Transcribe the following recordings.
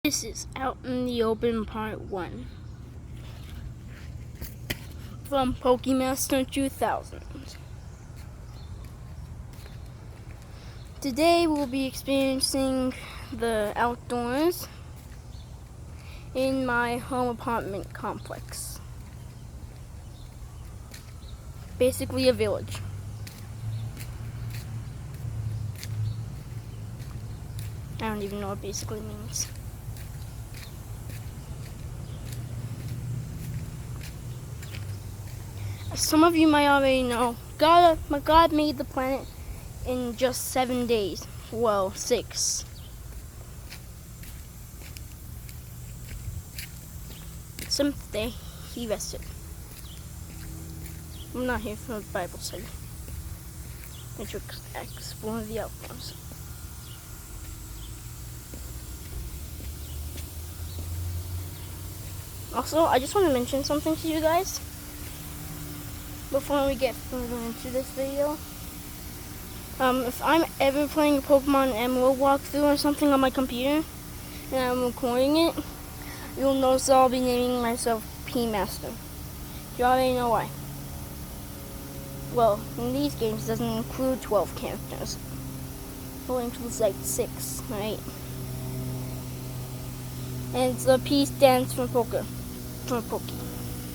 This is Out in the Open Part 1 from PokeMasters 2000. Today we'll be experiencing the outdoors in my home apartment complex. Basically a village. I don't even know what basically means. Some of you might already know, God made the planet in just 7 days. Well, 6. Seventh day, he rested. I'm not here for the Bible study. I'm here to explore the outdoors. Also, I just want to mention something to you guys before we get further into this video. If I'm ever playing a Pokemon Emerald walkthrough or something on my computer and I'm recording it, you'll notice I'll be naming myself P-Master. You already know why. Well, in these games it doesn't include 12 characters. It only includes like 6 or 8. And the P stands for Poke.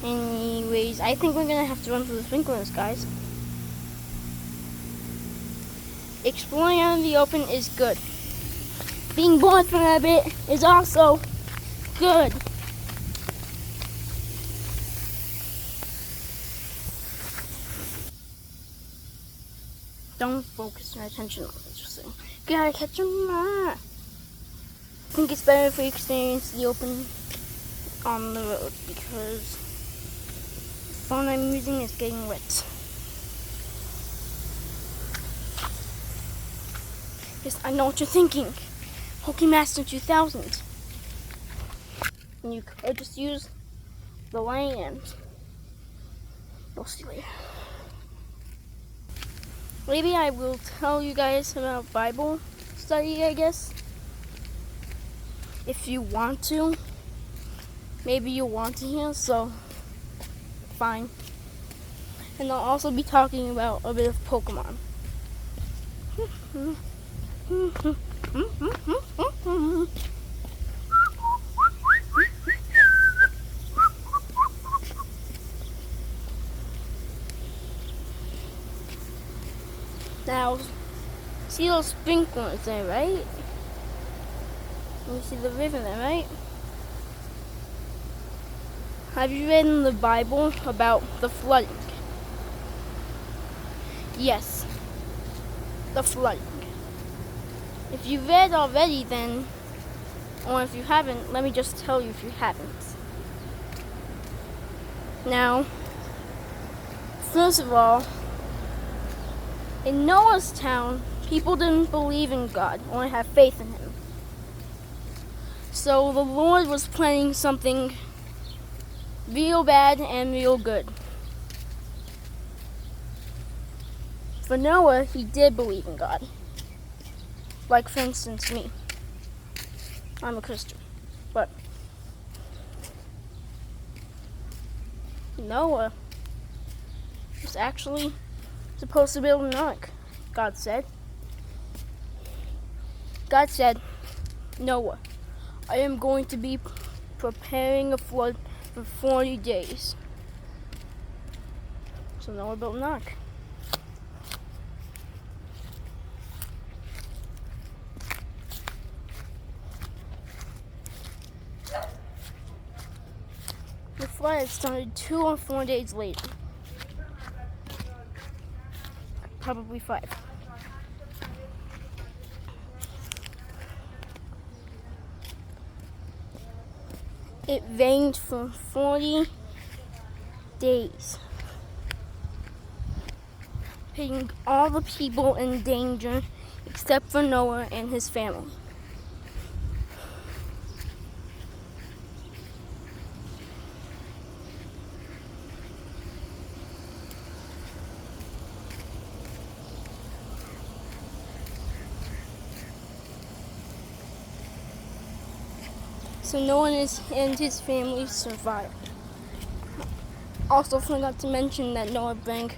Anyways, I think we're gonna have to run through the sprinklers, guys. Exploring out in the open is good. Being bored for a bit is also good. Don't focus your attention on what you're saying. Gotta catch them. I think it's better if we experience the open on the road because the phone I'm using is getting wet. Yes, I know what you're thinking. PokeMasters 2000. And you could just use the land. We'll see later. Maybe I will tell you guys about Bible study, I guess. If you want to. Maybe you want to hear, so fine. And I'll also be talking about a bit of Pokemon. Now, see those sprinklers there, right? You see the river there, right? Have you read in the Bible about the flooding? Yes, the flooding. If you read already then, or if you haven't, let me just tell you if you haven't. Now, first of all, in Noah's town, people didn't believe in God, only have faith in him. So the Lord was planning something real bad and real good. For Noah, he did believe in God. Like, for instance, me. I'm a Christian. But Noah was actually supposed to build an ark, God said. God said, Noah, I am going to be preparing a flood for 40 days. So Noah built an ark. The flood started 2 or 4 days later. Probably 5. It rained for 40 days, putting all the people in danger except for Noah and his family. so Noah and his family survived. Also forgot to mention that Noah brought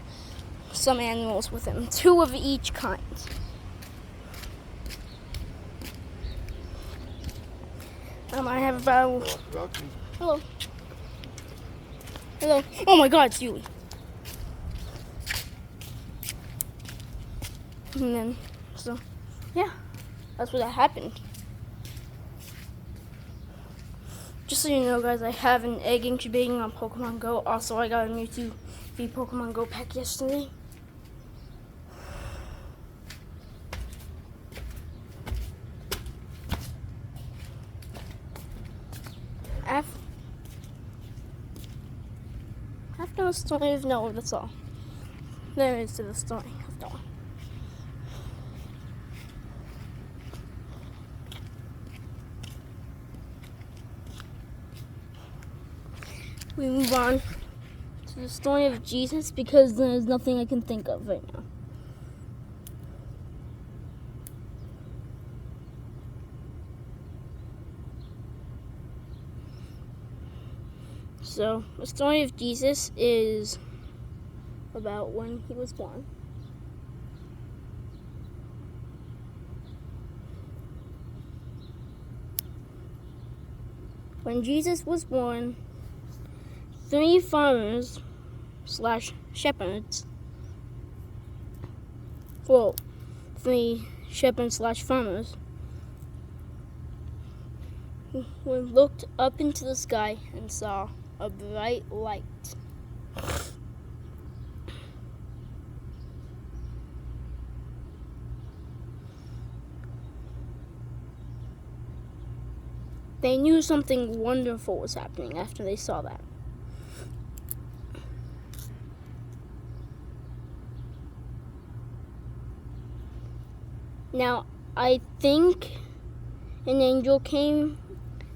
some animals with him, 2 of each kind. I have about... Hello. Hello. Oh my God, it's Yuli. And then, so, yeah, that's what happened. Just so you know, guys, I have an egg incubating on Pokemon Go. Also, I got a Mewtwo v Pokemon Go pack yesterday. After the story of Noah, that's all. There is to the story of Noah. We move on to the story of Jesus because there's nothing I can think of right now. So, the story of Jesus is about when he was born. When Jesus was born, 3 farmers / shepherds, well, 3 shepherds / farmers looked up into the sky and saw a bright light. They knew something wonderful was happening after they saw that. Now, I think an angel came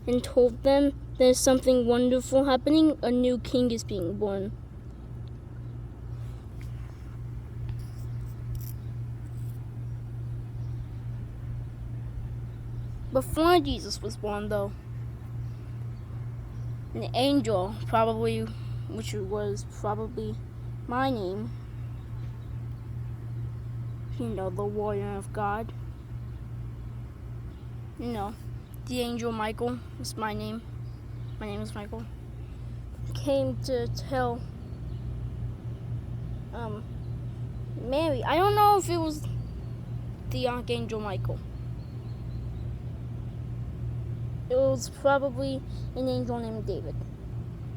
and told them there's something wonderful happening. A new king is being born. Before Jesus was born, though, an angel, which was probably my name, the warrior of God, the angel Michael is my name. My name is Michael. Came to tell Mary. I don't know if it was the Archangel Michael. It was probably an angel named David.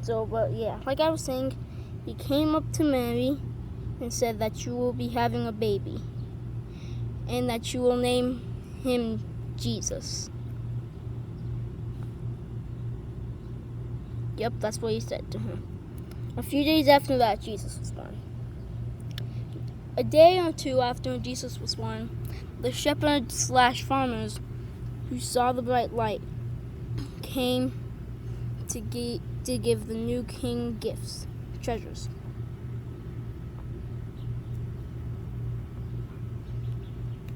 So, but yeah, like I was saying, he came up to Mary and said that you will be having a baby and that you will name him Jesus. Yep, that's what he said to him. A few days after that, Jesus was born. A day or 2 after Jesus was born, the shepherds / farmers who saw the bright light came to give the new king gifts, treasures.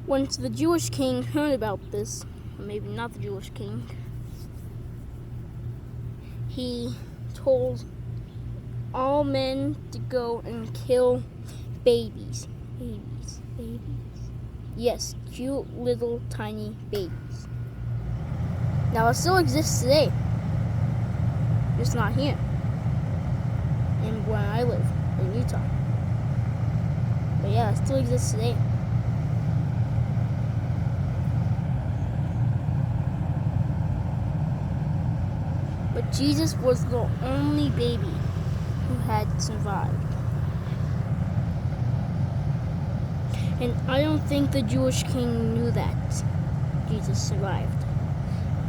Once the Jewish king heard about this, or maybe not the Jewish king, he told all men to go and kill babies. Yes, cute little tiny babies. Now it still exists today, just not here, and where I live, in Utah. But yeah, it still exists today. But Jesus was the only baby who had survived. And I don't think the Jewish king knew that Jesus survived.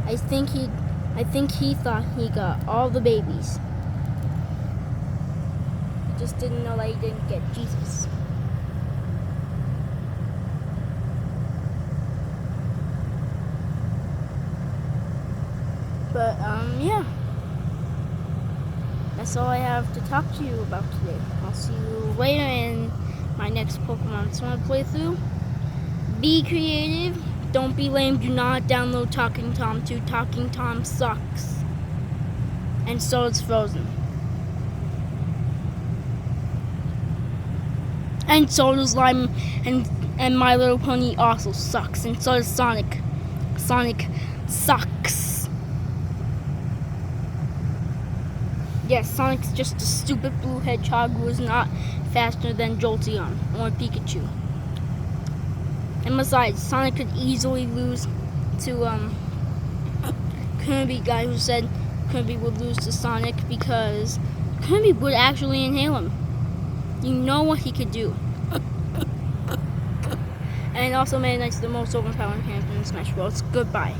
I think he thought he got all the babies. He just didn't know that he didn't get Jesus. But yeah. That's all I have to talk to you about today. I'll see you later in my next Pokemon Sword playthrough. Be creative. Don't be lame. Do not download Talking Tom 2. Talking Tom sucks. And so is Frozen. And so does Lime, and My Little Pony also sucks. And so does Sonic. Sonic sucks. Yes, Sonic's just a stupid blue hedgehog who is not faster than Jolteon or Pikachu. And besides, Sonic could easily lose to Kirby guy who said Kirby would lose to Sonic because Kirby would actually inhale him. You know what he could do. And also Meta Knight's the most overpowered character in Smash Bros. Goodbye.